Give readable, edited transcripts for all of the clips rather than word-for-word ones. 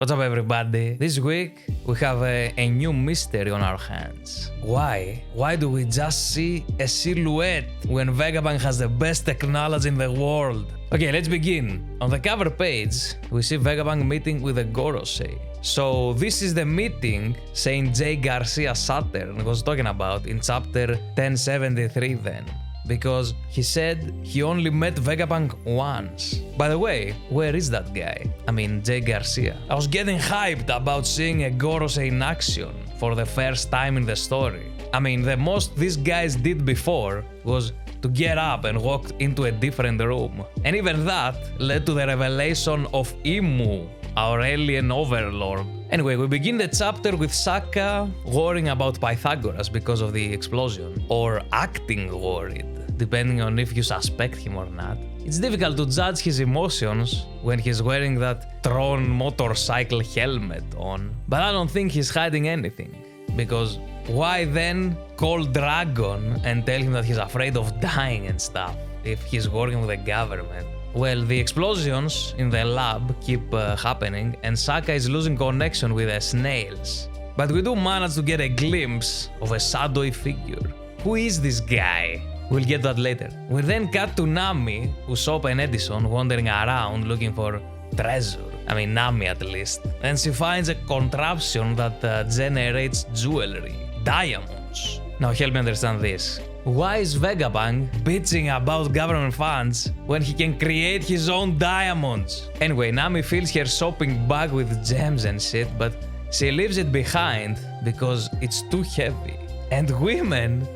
What's up, everybody? This week we have a new mystery on our hands. Why? Why do we just see a silhouette when Vagabond has the best technology in the world? Okay, let's begin. On the cover page, we see Vagabond meeting with a Gorosei. So this is the meeting Saint J. Garcia Saturn was talking about in chapter 1073 then. Because he said he only met Vagabond once. By the way, where is that guy? I mean, Jay Garcia. I was getting hyped about seeing a Gorosei in action for the first time in the story. I mean, the most these guys did before was to get up and walk into a different room. And even that led to the revelation of Imu, our alien overlord. Anyway, we begin the chapter with Saka worrying about Pythagoras because of the explosion, or acting worried, depending on if you suspect him or not. It's difficult to judge his emotions when he's wearing that Tron motorcycle helmet on, but I don't think he's hiding anything, because why then call Dragon and tell him that he's afraid of dying and stuff if he's working with the government? Well, the explosions in the lab keep happening and Saka is losing connection with the snails. But we do manage to get a glimpse of a shadowy figure. Who is this guy? We'll get that later. We then cut to Nami, Usopp and Edison wandering around looking for treasure. I mean, Nami at least. And she finds a contraption that generates jewelry. Diamonds. Now help me understand this. Why is Vagabond bitching about government funds when he can create his own diamonds? Anyway, Nami fills her shopping bag with gems and shit, but she leaves it behind because it's too heavy. And women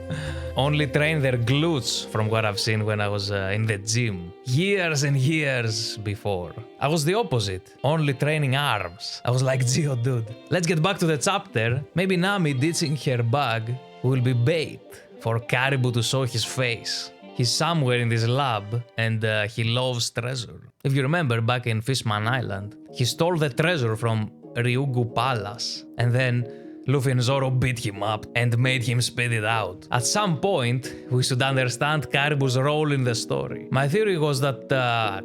only train their glutes, from what I've seen when I was in the gym. Years and years before. I was the opposite, only training arms. I was like, Geo dude. Let's get back to the chapter. Maybe Nami ditching her bag will be bait for Caribou to show his face. He's somewhere in this lab and he loves treasure. If you remember back in Fishman Island, he stole the treasure from Ryugu Palace and then Luffy and Zorro beat him up and made him spit it out. At some point, we should understand Caribou's role in the story. My theory was that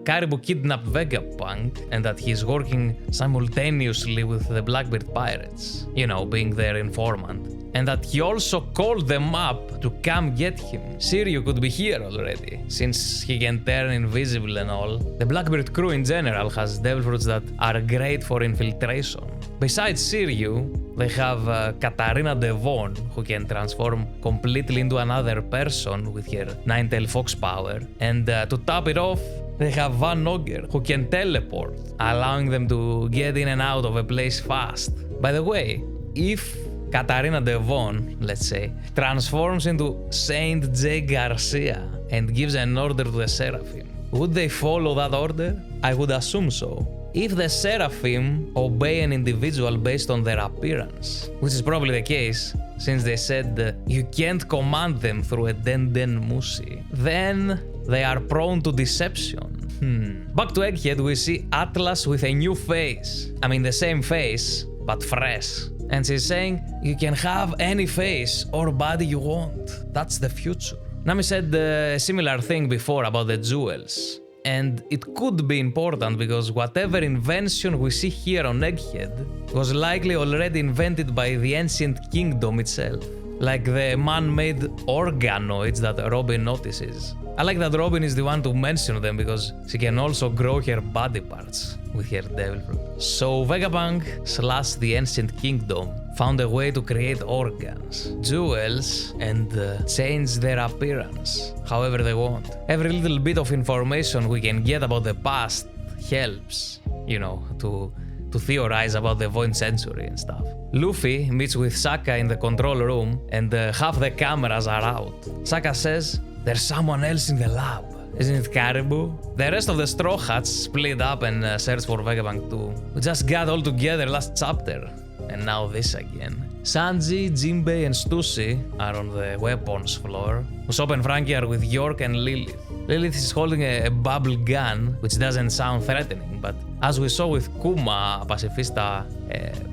Caribou kidnapped Vegapunk and that he's working simultaneously with the Blackbeard Pirates, you know, being their informant. And that he also called them up to come get him. Shiryu could be here already, since he can turn invisible and all. The Blackbeard crew in general has devil fruits that are great for infiltration. Besides Shiryu, they have Katarina Devon, who can transform completely into another person with her Nine-Tailed Fox power. And to top it off, they have Van Ogre, who can teleport, allowing them to get in and out of a place fast. By the way, if Katarina Devon, let's say, transforms into Saint J. Garcia and gives an order to the Seraphim, would they follow that order? I would assume so. If the Seraphim obey an individual based on their appearance, which is probably the case, since they said you can't command them through a Den Musi, then they are prone to deception. Back to Egghead, we see Atlas with a new face. I mean, the same face, but fresh. And she's saying, you can have any face or body you want. That's the future. Nami said a similar thing before about the jewels. And it could be important because whatever invention we see here on Egghead was likely already invented by the ancient kingdom itself. Like the man-made organoids that Robin notices. I like that Robin is the one to mention them because she can also grow her body parts with her devil fruit. So Vagabond / the ancient kingdom found a way to create organs, jewels, and change their appearance however they want. Every little bit of information we can get about the past helps, you know, to theorize about the Void Century and stuff. Luffy meets with Saka in the control room and half the cameras are out. Saka says, there's someone else in the lab. Isn't it Caribou? The rest of the Straw Hats split up and search for Vagabond too. We just got all together last chapter. And now this again. Sanji, Jinbei and Stussy are on the weapons floor. Usopp and Frankie are with York and Lilith. Lilith is holding a bubble gun, which doesn't sound threatening, but as we saw with Kuma Pacifista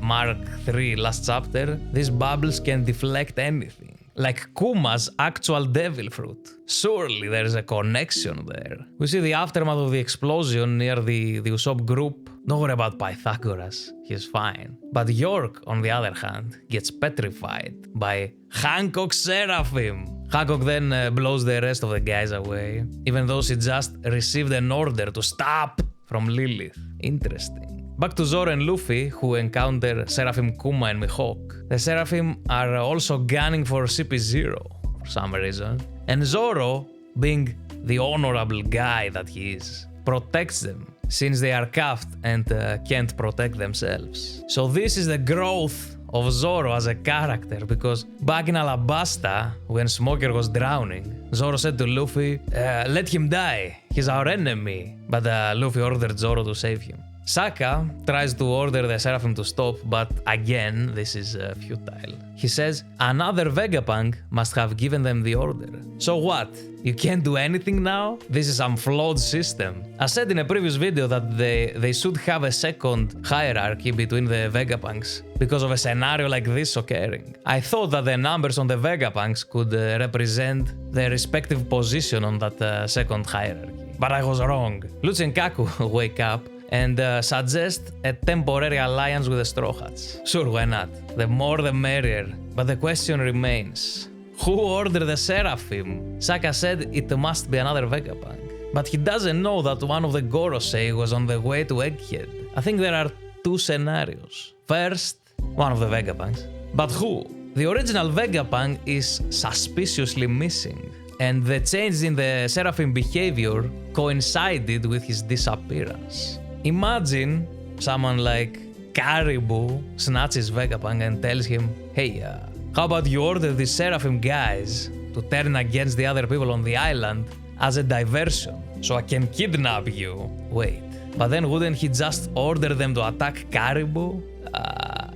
Mark III last chapter, these bubbles can deflect anything. Like Kuma's actual devil fruit. Surely there's a connection there. We see the aftermath of the explosion near the Usopp group Don't worry about Pythagoras, he's fine. But York, on the other hand, gets petrified by Hancock's Seraphim. Hancock then blows the rest of the guys away, even though she just received an order to stop from Lilith. Interesting. Back to Zorro and Luffy, who encounter Seraphim Kuma and Mihawk. The Seraphim are also gunning for CP0 for some reason, and Zorro, being the honorable guy that he is, protects them, since they are cuffed and can't protect themselves. So this is the growth of Zorro as a character, because back in Alabasta, when Smoker was drowning, Zorro said to Luffy, let him die, he's our enemy, but Luffy ordered Zorro to save him. Saka tries to order the Seraphim to stop, but again, this is futile. He says another Vegapunk must have given them the order. So what? You can't do anything now? This is some flawed system. I said in a previous video that they should have a second hierarchy between the Vegapunks because of a scenario like this occurring. I thought that the numbers on the Vegapunks could represent their respective position on that second hierarchy. But I was wrong. Lucci and Kaku wake up and suggest a temporary alliance with the Straw Hats. Sure, why not? The more the merrier. But the question remains, who ordered the Seraphim? Saka said it must be another Vegapunk. But he doesn't know that one of the Gorosei was on the way to Egghead. I think there are two scenarios. First, one of the Vegapunks. But who? The original Vegapunk is suspiciously missing, and the change in the Seraphim behavior coincided with his disappearance. Imagine someone like Caribou snatches Vegapunk and tells him, hey, how about you order these Seraphim guys to turn against the other people on the island as a diversion, so I can kidnap you? Wait, but then wouldn't he just order them to attack Caribou?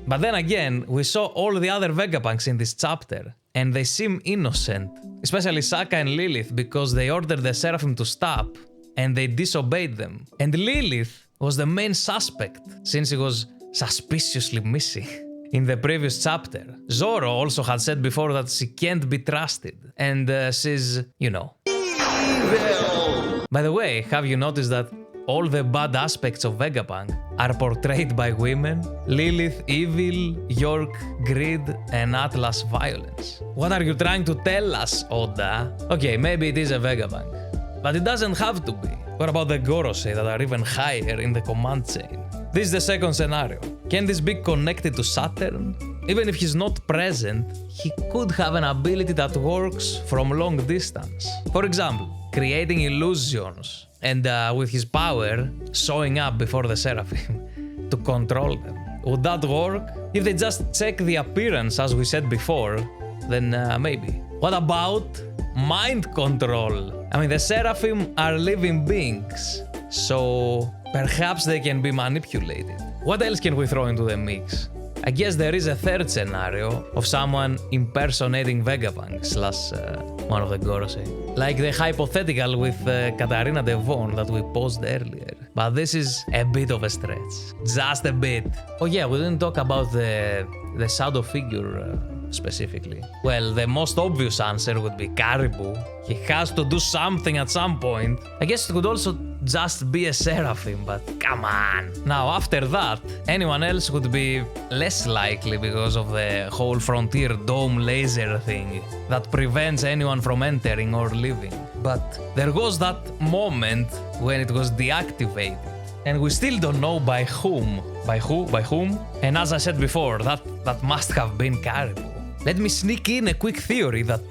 But then again, we saw all the other Vegapunks in this chapter, and they seem innocent, especially Saka and Lilith, because they ordered the Seraphim to stop, and they disobeyed them. And Lilith was the main suspect, since he was suspiciously missing in the previous chapter. Zorro also had said before that she can't be trusted, and she's, you know. Evil. By the way, have you noticed that all the bad aspects of Vegapunk are portrayed by women? Lilith evil, York greed, and Atlas violence. What are you trying to tell us, Oda? Okay, maybe it is a Vegapunk, but it doesn't have to be. What about the Gorosei that are even higher in the command chain? This is the second scenario. Can this be connected to Saturn? Even if he's not present, he could have an ability that works from long distance. For example, creating illusions, and with his power, showing up before the Seraphim to control them. Would that work? If they just check the appearance as we said before, then maybe. What about mind control? I mean, the Seraphim are living beings, so perhaps they can be manipulated. What else can we throw into the mix? I guess there is a third scenario of someone impersonating Vegapunk / one of the Gorosei. Like the hypothetical with Katarina Devon that we posed earlier. But this is a bit of a stretch. Just a bit. Oh yeah, we didn't talk about the shadow figure specifically. Well, the most obvious answer would be Caribou. He has to do something at some point. I guess it could also just be a Seraphim, but come on. Now, after that, anyone else would be less likely because of the whole Frontier Dome laser thing that prevents anyone from entering or leaving. But there was that moment when it was deactivated, and we still don't know by whom. By whom? And as I said before, that must have been Caribou. Let me sneak in a quick theory that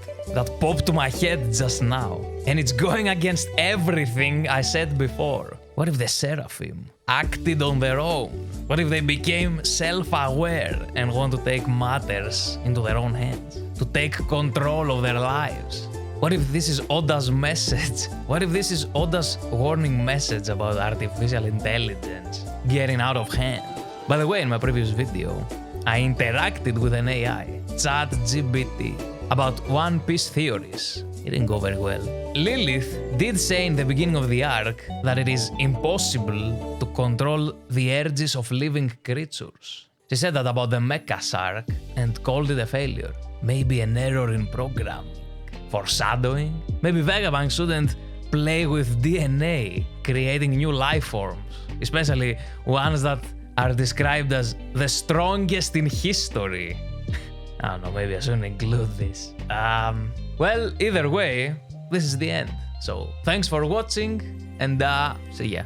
popped to my head just now. And it's going against everything I said before. What if the Seraphim acted on their own? What if they became self-aware and want to take matters into their own hands? To take control of their lives? What if this is Oda's message? What if this is Oda's warning message about artificial intelligence getting out of hand? By the way, in my previous video, I interacted with an AI, ChatGPT, about One Piece theories. It didn't go very well. Lilith did say in the beginning of the arc that it is impossible to control the urges of living creatures. She said that about the Mechas arc and called it a failure. Maybe an error in programming. Foreshadowing? Maybe Vegapunk shouldn't play with DNA, creating new life forms, especially ones that are described as the strongest in history. I don't know, maybe I shouldn't include this. Well, either way, this is the end. So thanks for watching, and see ya.